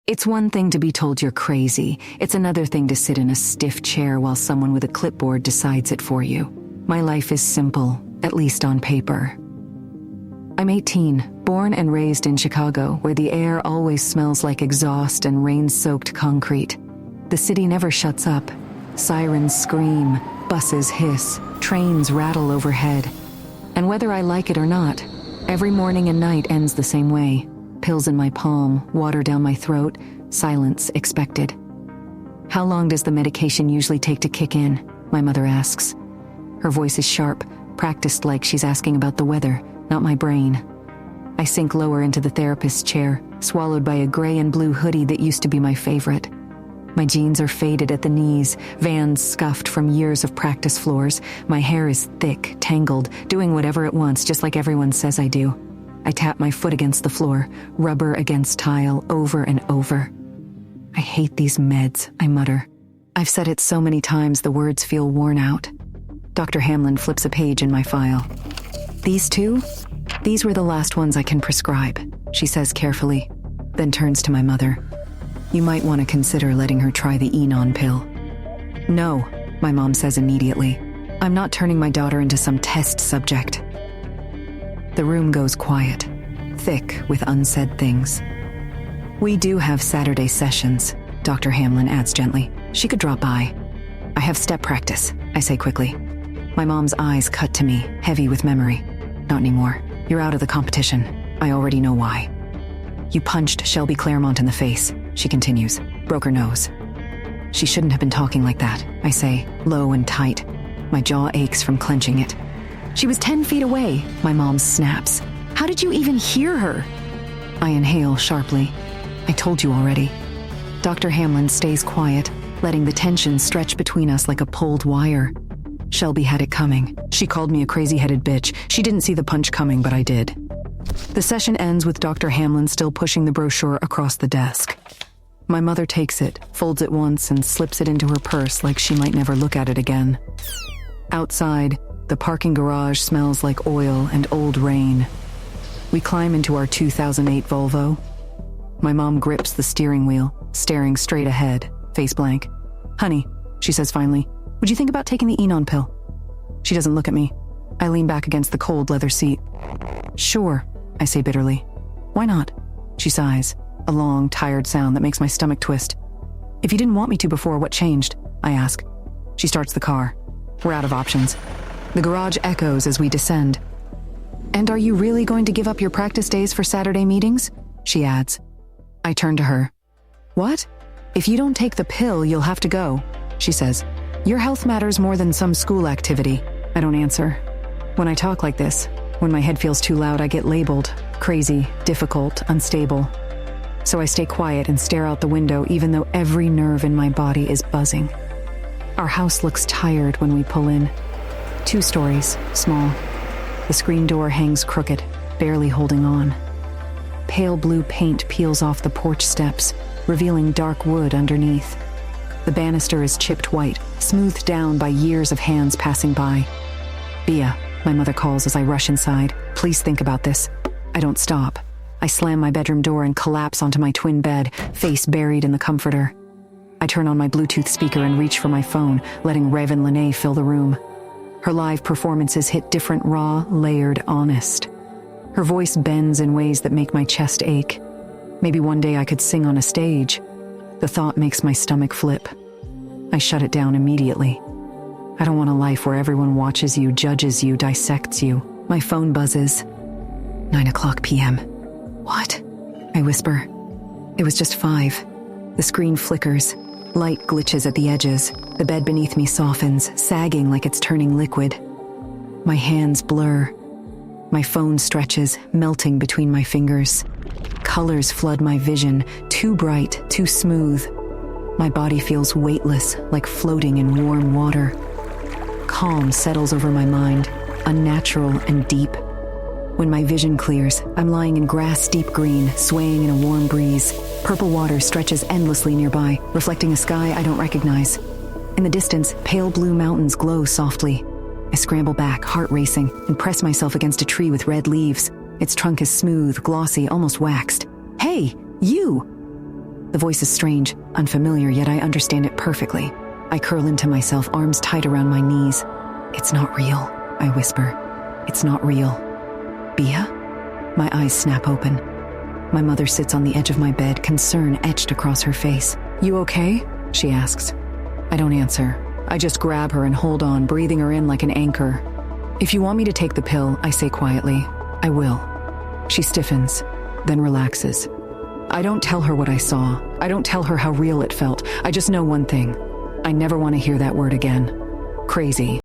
It's one thing to be told you're crazy. It's another thing to sit in a stiff chair while someone with a clipboard decides it for you. My life is simple, at least on paper. I'm 18, born and raised in Chicago, where the air always smells like exhaust and rain-soaked concrete. The city never shuts up. Sirens scream, buses hiss, trains rattle overhead. And whether I like it or not, every morning and night ends the same way. Pills in my palm, water down my throat, silence expected. How long does the medication usually take to kick in? My mother asks. Her voice is sharp, practiced like she's asking about the weather, not my brain. I sink lower into the therapist's chair, swallowed by a gray and blue hoodie that used to be my favorite. My jeans are faded at the knees, Vans scuffed from years of practice floors. My hair is thick, tangled, doing whatever it wants, just like everyone says I do. I tap my foot against the floor, rubber against tile, over and over. I hate these meds, I mutter. I've said it so many times the words feel worn out. Dr. Hamlin flips a page in my file. These two? These were the last ones I can prescribe, she says carefully, then turns to my mother. You might want to consider letting her try the Enon pill. No, my mom says immediately. I'm not turning my daughter into some test subject. The room goes quiet, thick with unsaid things. We do have Saturday sessions, Dr. Hamlin adds gently. She could drop by. I have step practice, I say quickly. My mom's eyes cut to me, heavy with memory. Not anymore. You're out of the competition. I already know why. You punched Shelby Claremont in the face, she continues. Broke her nose. She shouldn't have been talking like that, I say, low and tight. My jaw aches from clenching it. She was 10 feet away, my mom snaps. How did you even hear her? I inhale sharply. I told you already. Dr. Hamlin stays quiet, letting the tension stretch between us like a pulled wire. Shelby had it coming. She called me a crazy-headed bitch. She didn't see the punch coming, but I did. The session ends with Dr. Hamlin still pushing the brochure across the desk. My mother takes it, folds it once, and slips it into her purse like she might never look at it again. Outside, the parking garage smells like oil and old rain. We climb into our 2008 Volvo. My mom grips the steering wheel, staring straight ahead, face blank. Honey, she says finally, would you think about taking the Enon pill? She doesn't look at me. I lean back against the cold leather seat. Sure, I say bitterly. Why not? She sighs, a long, tired sound that makes my stomach twist. If you didn't want me to before, what changed? I ask. She starts the car. We're out of options. The garage echoes as we descend. And are you really going to give up your practice days for Saturday meetings? She adds. I turn to her. What? If you don't take the pill, you'll have to go, she says. Your health matters more than some school activity. I don't answer. When I talk like this, when my head feels too loud, I get labeled crazy, difficult, unstable. So I stay quiet and stare out the window even though every nerve in my body is buzzing. Our house looks tired when we pull in. 2 stories, small. The screen door hangs crooked, barely holding on. Pale blue paint peels off the porch steps, revealing dark wood underneath. The banister is chipped white, smoothed down by years of hands passing by. Bia, my mother calls as I rush inside. Please think about this. I don't stop. I slam my bedroom door and collapse onto my twin bed, face buried in the comforter. I turn on my Bluetooth speaker and reach for my phone, letting Rev and Lene fill the room. Her live performances hit different, raw, layered, honest. Her voice bends in ways that make my chest ache. Maybe one day I could sing on a stage. The thought makes my stomach flip. I shut it down immediately. I don't want a life where everyone watches you, judges you, dissects you. My phone buzzes. 9:00 p.m. What? I whisper. It was just 5. The screen flickers. Light glitches at the edges. The bed beneath me softens, sagging like it's turning liquid. My hands blur. My phone stretches, melting between my fingers. Colors flood my vision, too bright, too smooth. My body feels weightless, like floating in warm water. Calm settles over my mind, unnatural and deep. When my vision clears, I'm lying in grass deep green, swaying in a warm breeze. Purple water stretches endlessly nearby, reflecting a sky I don't recognize. In the distance, pale blue mountains glow softly. I scramble back, heart racing, and press myself against a tree with red leaves. Its trunk is smooth, glossy, almost waxed. Hey, you! The voice is strange, unfamiliar, yet I understand it perfectly. I curl into myself, arms tight around my knees. It's not real, I whisper. It's not real. Bia? My eyes snap open. My mother sits on the edge of my bed, concern etched across her face. You okay? She asks. I don't answer. I just grab her and hold on, breathing her in like an anchor. If you want me to take the pill, I say quietly, I will. She stiffens, then relaxes. I don't tell her what I saw. I don't tell her how real it felt. I just know one thing. I never want to hear that word again. Crazy.